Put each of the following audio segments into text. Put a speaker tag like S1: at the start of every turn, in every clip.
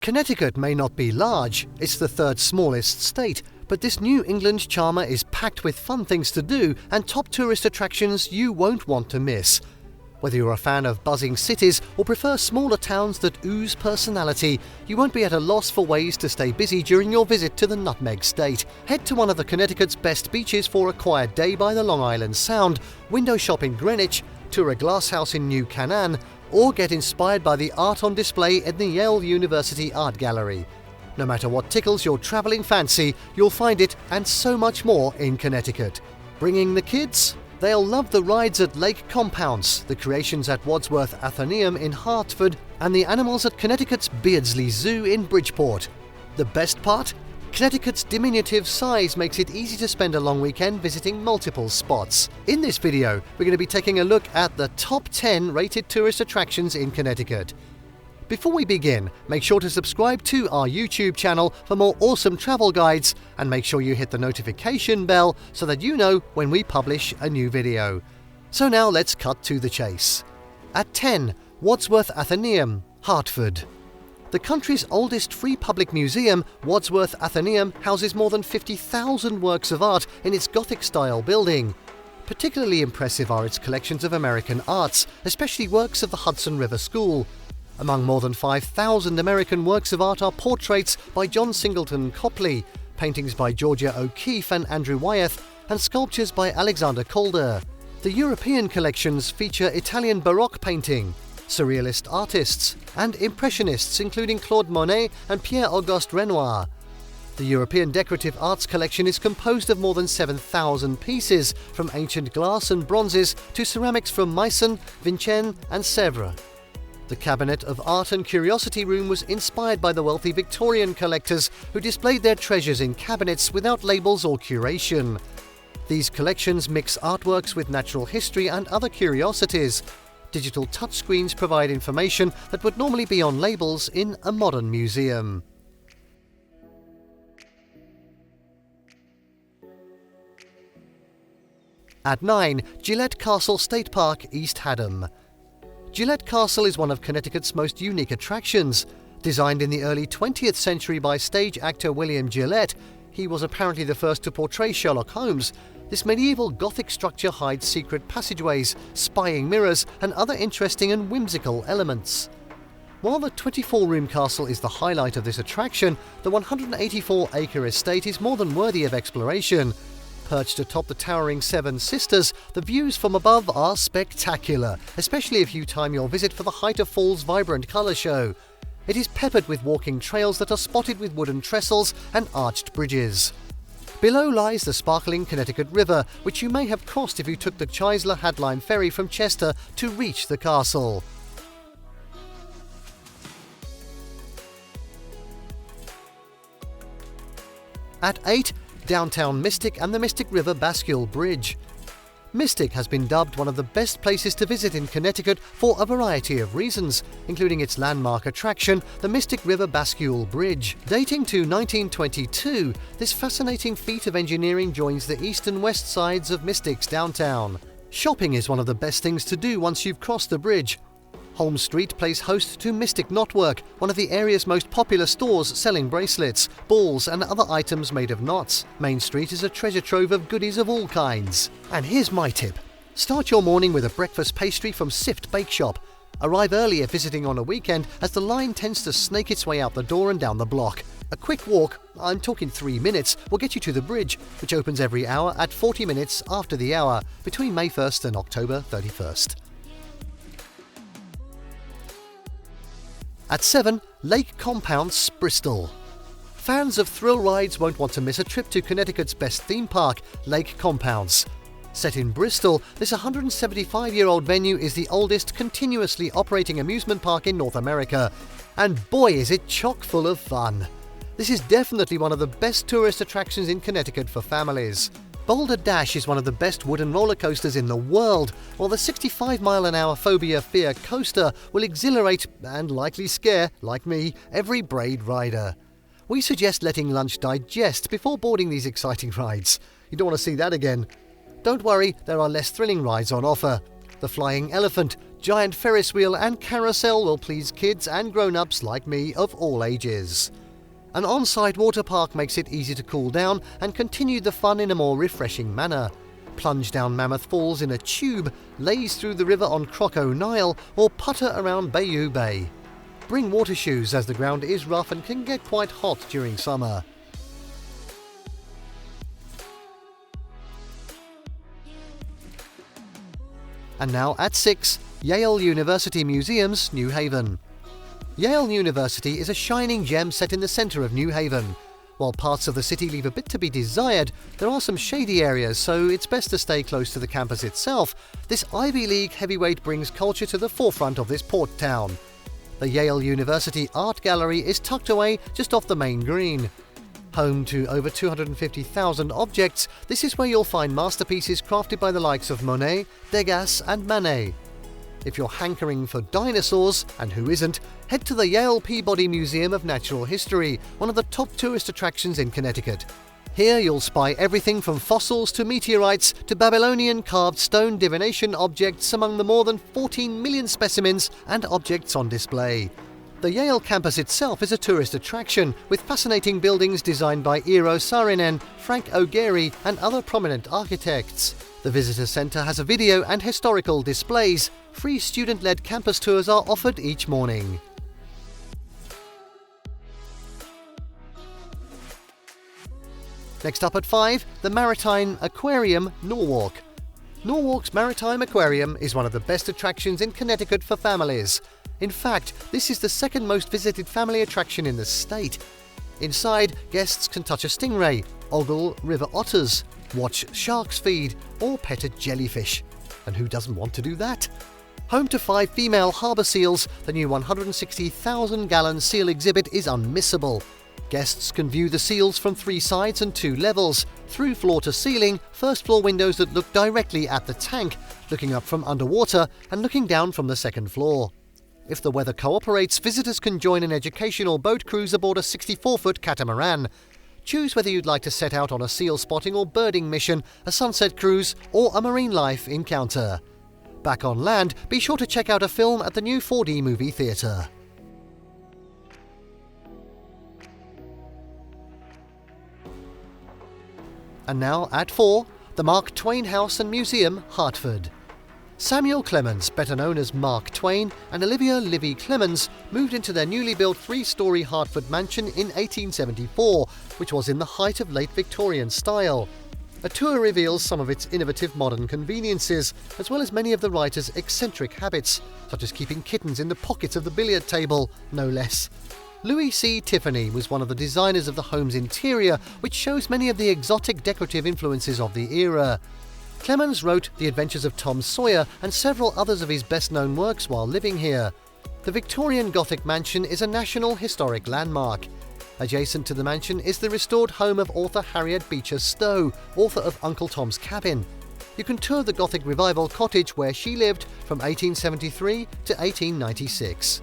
S1: Connecticut may not be large, it's the third smallest state, but this New England charmer is packed with fun things to do and top tourist attractions you won't want to miss. Whether you're a fan of buzzing cities or prefer smaller towns that ooze personality, you won't be at a loss for ways to stay busy during your visit to the Nutmeg State. Head to one of the Connecticut's best beaches for a quiet day by the Long Island Sound, window shop in Greenwich, tour a glasshouse in New Canaan, or get inspired by the art on display in the Yale University Art Gallery. No matter what tickles your travelling fancy, you'll find it and so much more in Connecticut. Bringing the kids? They'll love the rides at Lake Compounce, the creations at Wadsworth Atheneum in Hartford, and the animals at Connecticut's Beardsley Zoo in Bridgeport. The best part? Connecticut's diminutive size makes it easy to spend a long weekend visiting multiple spots. In this video, we're going to be taking a look at the top 10 rated tourist attractions in Connecticut. Before we begin, make sure to subscribe to our YouTube channel for more awesome travel guides, and make sure you hit the notification bell so that you know when we publish a new video. So now let's cut to the chase. At 10, Wadsworth Atheneum, Hartford. The country's oldest free public museum, Wadsworth Atheneum, houses more than 50,000 works of art in its Gothic-style building. Particularly impressive are its collections of American arts, especially works of the Hudson River School. Among more than 5,000 American works of art are portraits by John Singleton Copley, paintings by Georgia O'Keeffe and Andrew Wyeth, and sculptures by Alexander Calder. The European collections feature Italian Baroque painting, Surrealist artists, and Impressionists including Claude Monet and Pierre-Auguste Renoir. The European Decorative Arts collection is composed of more than 7,000 pieces, from ancient glass and bronzes to ceramics from Meissen, Vincennes and Sèvres. The Cabinet of Art and Curiosity Room was inspired by the wealthy Victorian collectors who displayed their treasures in cabinets without labels or curation. These collections mix artworks with natural history and other curiosities. Digital touchscreens provide information that would normally be on labels in a modern museum. At 9, Gillette Castle State Park, East Haddam. Gillette Castle is one of Connecticut's most unique attractions. Designed in the early 20th century by stage actor William Gillette, he was apparently the first to portray Sherlock Holmes. This medieval Gothic structure hides secret passageways, spying mirrors, and other interesting and whimsical elements. While the 24-room castle is the highlight of this attraction, the 184-acre estate is more than worthy of exploration. Perched atop the towering Seven Sisters, the views from above are spectacular, especially if you time your visit for the Height of Fall's vibrant colour show. It is peppered with walking trails that are spotted with wooden trestles and arched bridges. Below lies the sparkling Connecticut River, which you may have crossed if you took the Chrysler-Hadline ferry from Chester to reach the castle. At 8, downtown Mistick and the Mistick River Bascule Bridge. Mistick has been dubbed one of the best places to visit in Connecticut for a variety of reasons, including its landmark attraction, the Mistick River Bascule Bridge. Dating to 1922, this fascinating feat of engineering joins the east and west sides of Mistick's downtown. Shopping is one of the best things to do once you've crossed the bridge. Holmes Street plays host to Mistick Knotwork, one of the area's most popular stores selling bracelets, balls and other items made of knots. Main Street is a treasure trove of goodies of all kinds. And here's my tip. Start your morning with a breakfast pastry from Sift Bake Shop. Arrive early if visiting on a weekend, as the line tends to snake its way out the door and down the block. A quick walk, I'm talking 3 minutes, will get you to the bridge, which opens every hour at 40 minutes after the hour, between May 1st and October 31st. At 7, Lake Compounce, Bristol. Fans of thrill rides won't want to miss a trip to Connecticut's best theme park, Lake Compounce. Set in Bristol, this 175-year-old venue is the oldest continuously operating amusement park in North America. And boy is it chock full of fun. This is definitely one of the best tourist attractions in Connecticut for families. Boulder Dash is one of the best wooden roller coasters in the world, while the 65-mile-an-hour Phobia Fear coaster will exhilarate and likely scare, like me, every braid rider. We suggest letting lunch digest before boarding these exciting rides. You don't want to see that again. Don't worry, there are less thrilling rides on offer. The Flying Elephant, Giant Ferris wheel and carousel will please kids and grown-ups like me of all ages. An on-site water park makes it easy to cool down and continue the fun in a more refreshing manner. Plunge down Mammoth Falls in a tube, laze through the river on Croco Nile, or putter around Bayou Bay. Bring water shoes as the ground is rough and can get quite hot during summer. And now at 6, Yale University Museum's New Haven. Yale University is a shining gem set in the centre of New Haven. While parts of the city leave a bit to be desired, there are some shady areas, so it's best to stay close to the campus itself. This Ivy League heavyweight brings culture to the forefront of this port town. The Yale University Art Gallery is tucked away just off the main green. Home to over 250,000 objects, this is where you'll find masterpieces crafted by the likes of Monet, Degas and Manet. If you're hankering for dinosaurs, and who isn't, head to the Yale Peabody Museum of Natural History, one of the top tourist attractions in Connecticut. Here you'll spy everything from fossils to meteorites to Babylonian carved stone divination objects among the more than 14 million specimens and objects on display. The Yale campus itself is a tourist attraction, with fascinating buildings designed by Eero Saarinen, Frank O'Gary and other prominent architects. The visitor centre has a video and historical displays. Free student-led campus tours are offered each morning. Next up at 5, the Maritime Aquarium, Norwalk. Norwalk's Maritime Aquarium is one of the best attractions in Connecticut for families. In fact, this is the second most visited family attraction in the state. Inside, guests can touch a stingray, ogle river otters, watch sharks feed, or pet a jellyfish. And who doesn't want to do that? Home to 5 female harbour seals, the new 160,000-gallon seal exhibit is unmissable. Guests can view the seals from 3 sides and 2 levels, through floor to ceiling, first-floor windows that look directly at the tank, looking up from underwater and looking down from the second floor. If the weather cooperates, visitors can join an educational boat cruise aboard a 64-foot catamaran. Choose whether you'd like to set out on a seal spotting or birding mission, a sunset cruise, or a marine life encounter. Back on land, be sure to check out a film at the new 4D movie theatre. And now at 4, the Mark Twain House and Museum, Hartford. Samuel Clemens, better known as Mark Twain, and Olivia Livy Clemens moved into their newly built 3-storey Hartford mansion in 1874, which was in the height of late Victorian style. A tour reveals some of its innovative modern conveniences, as well as many of the writer's eccentric habits, such as keeping kittens in the pockets of the billiard table, no less. Louis C. Tiffany was one of the designers of the home's interior, which shows many of the exotic decorative influences of the era. Clemens wrote The Adventures of Tom Sawyer and several others of his best-known works while living here. The Victorian Gothic mansion is a National Historic Landmark. Adjacent to the mansion is the restored home of author Harriet Beecher Stowe, author of Uncle Tom's Cabin. You can tour the Gothic Revival cottage where she lived from 1873 to 1896.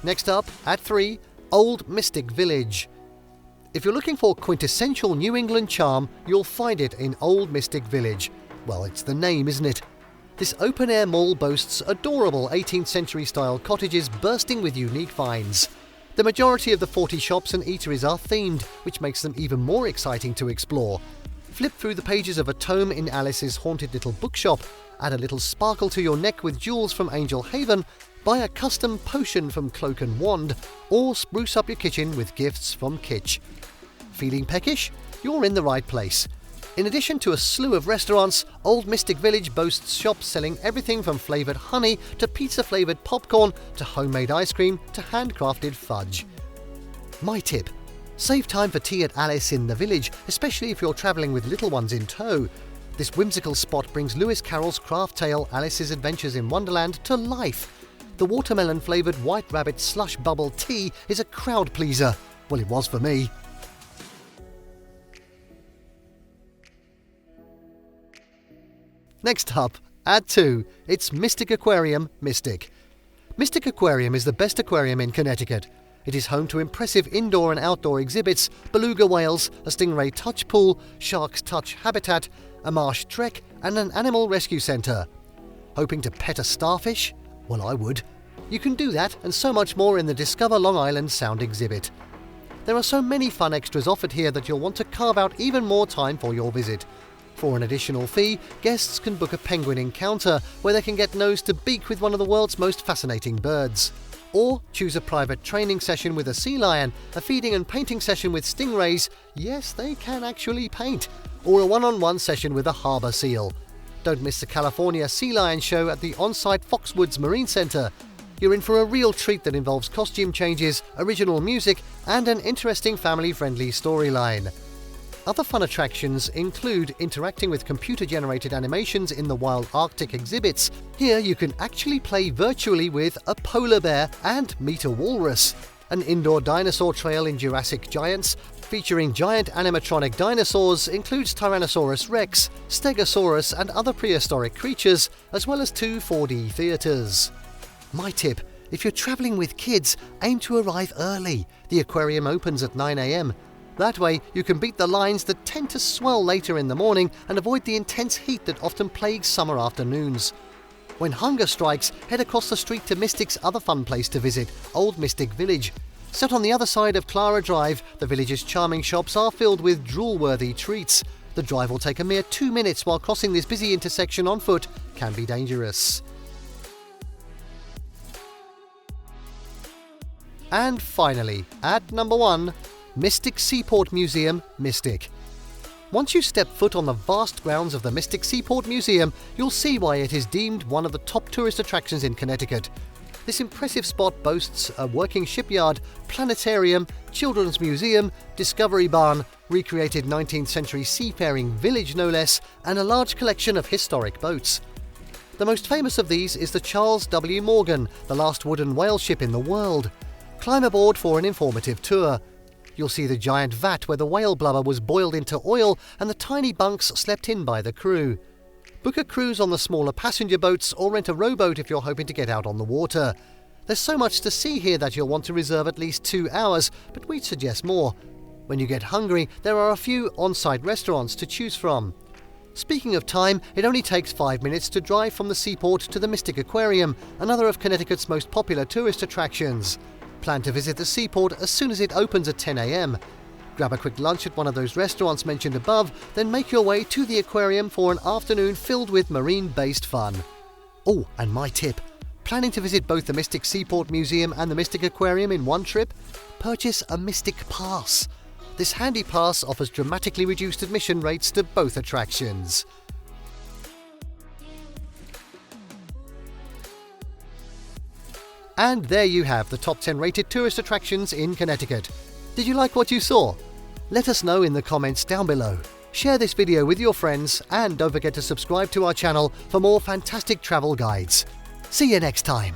S1: Next up, at 3, Old Mistick Village. If you're looking for quintessential New England charm, you'll find it in Old Mistick Village. Well, it's the name, isn't it? This open-air mall boasts adorable 18th century style cottages bursting with unique finds. The majority of the 40 shops and eateries are themed, which makes them even more exciting to explore. Flip through the pages of a tome in Alice's Haunted Little Bookshop, add a little sparkle to your neck with jewels from Angel Haven, buy a custom potion from Cloak and Wand, or spruce up your kitchen with gifts from Kitsch. Feeling peckish? You're in the right place. In addition to a slew of restaurants, Old Mistick Village boasts shops selling everything from flavoured honey to pizza-flavoured popcorn to homemade ice cream to handcrafted fudge. My tip: save time for tea at Alice in the Village, especially if you're travelling with little ones in tow. This whimsical spot brings Lewis Carroll's craft tale Alice's Adventures in Wonderland to life. The watermelon-flavoured White Rabbit slush bubble tea is a crowd pleaser. Well, it was for me. Next up, at 2, it's Mistick Aquarium, Mistick. Mistick Aquarium is the best aquarium in Connecticut. It is home to impressive indoor and outdoor exhibits, beluga whales, a stingray touch pool, shark's touch habitat, a marsh trek, and an animal rescue centre. Hoping to pet a starfish? Well, I would. You can do that and so much more in the Discover Long Island Sound exhibit. There are so many fun extras offered here that you'll want to carve out even more time for your visit. For an additional fee, guests can book a penguin encounter where they can get nose to beak with one of the world's most fascinating birds. Or choose a private training session with a sea lion, a feeding and painting session with stingrays, yes, they can actually paint, or a one-on-one session with a harbour seal. Don't miss the California Sea Lion Show at the on-site Foxwoods Marine Centre. You're in for a real treat that involves costume changes, original music, and an interesting family-friendly storyline. Other fun attractions include interacting with computer-generated animations in the Wild Arctic exhibits. Here you can actually play virtually with a polar bear and meet a walrus. An indoor dinosaur trail in Jurassic Giants, featuring giant animatronic dinosaurs, includes Tyrannosaurus Rex, Stegosaurus and other prehistoric creatures, as well as 2 4D theatres. My tip: if you're travelling with kids, aim to arrive early. The aquarium opens at 9 AM. That way, you can beat the lines that tend to swell later in the morning and avoid the intense heat that often plagues summer afternoons. When hunger strikes, head across the street to Mistick's other fun place to visit, Old Mistick Village. Set on the other side of Clara Drive, the village's charming shops are filled with drool-worthy treats. The drive will take a mere 2 minutes, while crossing this busy intersection on foot can be dangerous. And finally, at number 1, Mistick Seaport Museum, Mistick. Once you step foot on the vast grounds of the Mistick Seaport Museum, you'll see why it is deemed one of the top tourist attractions in Connecticut. This impressive spot boasts a working shipyard, planetarium, children's museum, discovery barn, recreated 19th century seafaring village no less, and a large collection of historic boats. The most famous of these is the Charles W. Morgan, the last wooden whale ship in the world. Climb aboard for an informative tour. You'll see the giant vat where the whale blubber was boiled into oil and the tiny bunks slept in by the crew. Book a cruise on the smaller passenger boats or rent a rowboat if you're hoping to get out on the water. There's so much to see here that you'll want to reserve at least 2 hours, but we'd suggest more. When you get hungry, there are a few on-site restaurants to choose from. Speaking of time, it only takes 5 minutes to drive from the Seaport to the Mistick Aquarium, another of Connecticut's most popular tourist attractions. Plan to visit the Seaport as soon as it opens at 10 AM. Grab a quick lunch at one of those restaurants mentioned above, then make your way to the aquarium for an afternoon filled with marine-based fun. Oh, and my tip: planning to visit both the Mistick Seaport Museum and the Mistick Aquarium in one trip? Purchase a Mistick Pass. This handy pass offers dramatically reduced admission rates to both attractions. And there you have the top 10 rated tourist attractions in Connecticut. Did you like what you saw? Let us know in the comments down below. Share this video with your friends and don't forget to subscribe to our channel for more fantastic travel guides. See you next time.